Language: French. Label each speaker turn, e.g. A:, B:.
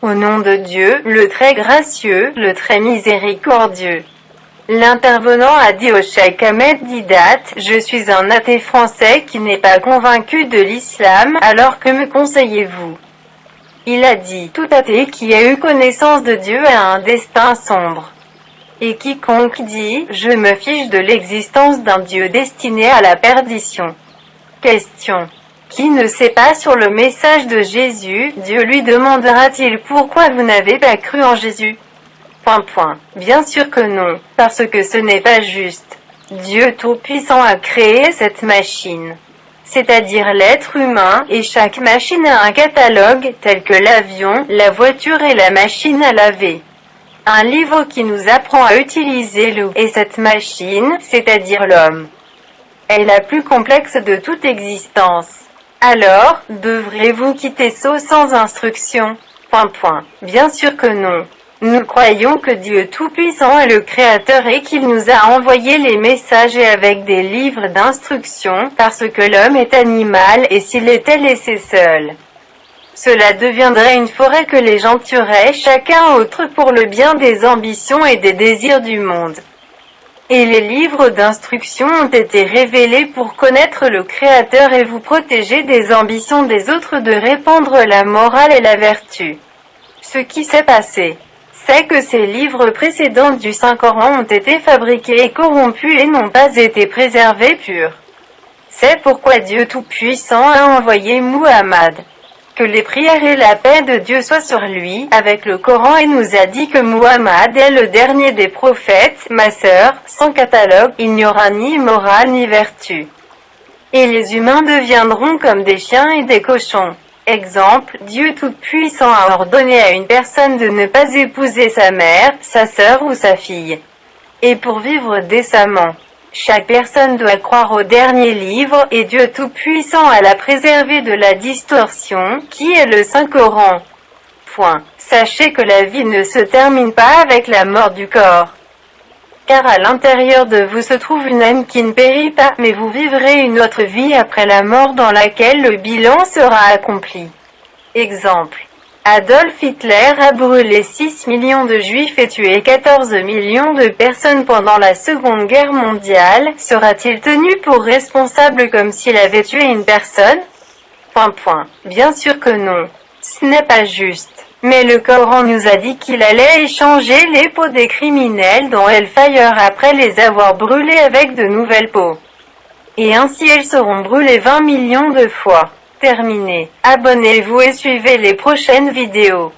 A: Au nom de Dieu, le très gracieux, le très miséricordieux. L'intervenant a dit au cheikh Ahmed Didat, « Je suis un athée français qui n'est pas convaincu de l'islam, alors que me conseillez-vous » Il a dit, « Tout athée qui a eu connaissance de Dieu a un destin sombre. Et quiconque dit, je me fiche de l'existence d'un Dieu destiné à la perdition. » Question. Qui ne sait pas sur le message de Jésus, Dieu lui demandera-t-il pourquoi vous n'avez pas cru en Jésus ? Bien sûr que non, parce que ce n'est pas juste. Dieu Tout-Puissant a créé cette machine, c'est-à-dire l'être humain, et chaque machine a un catalogue, tel que l'avion, la voiture et la machine à laver. Un livre qui nous apprend à utiliser et cette machine, c'est-à-dire l'homme, est la plus complexe de toute existence. Alors, devrez-vous quitter ça sans instruction ? Bien sûr que non. Nous croyons que Dieu Tout-Puissant est le Créateur et qu'il nous a envoyé les messages et avec des livres d'instruction, parce que l'homme est animal et s'il était laissé seul, cela deviendrait une forêt que les gens tueraient chacun autre pour le bien des ambitions et des désirs du monde. Et les livres d'instruction ont été révélés pour connaître le Créateur et vous protéger des ambitions des autres de répandre la morale et la vertu. Ce qui s'est passé, c'est que ces livres précédents du Saint-Coran ont été fabriqués et corrompus et n'ont pas été préservés purs. C'est pourquoi Dieu Tout-Puissant a envoyé Muhammad. Que les prières et la paix de Dieu soient sur lui, avec le Coran et nous a dit que Muhammad est le dernier des prophètes, ma sœur, sans catalogue, il n'y aura ni morale ni vertu. Et les humains deviendront comme des chiens et des cochons. Exemple, Dieu Tout-Puissant a ordonné à une personne de ne pas épouser sa mère, sa sœur ou sa fille. Et pour vivre décemment, chaque personne doit croire au dernier livre, et Dieu Tout-Puissant a la préservé de la distorsion, qui est le Saint-Coran. Sachez que la vie ne se termine pas avec la mort du corps. Car à l'intérieur de vous se trouve une âme qui ne périt pas, mais vous vivrez une autre vie après la mort dans laquelle le bilan sera accompli. Exemple. Adolf Hitler a brûlé 6 millions de juifs et tué 14 millions de personnes pendant la Seconde Guerre mondiale, sera-t-il tenu pour responsable comme s'il avait tué une personne ? Bien sûr que non. Ce n'est pas juste. Mais le Coran nous a dit qu'il allait échanger les peaux des criminels dont Hellfire après les avoir brûlés avec de nouvelles peaux. Et ainsi elles seront brûlées 20 millions de fois. Terminé. Abonnez-vous et suivez les prochaines vidéos.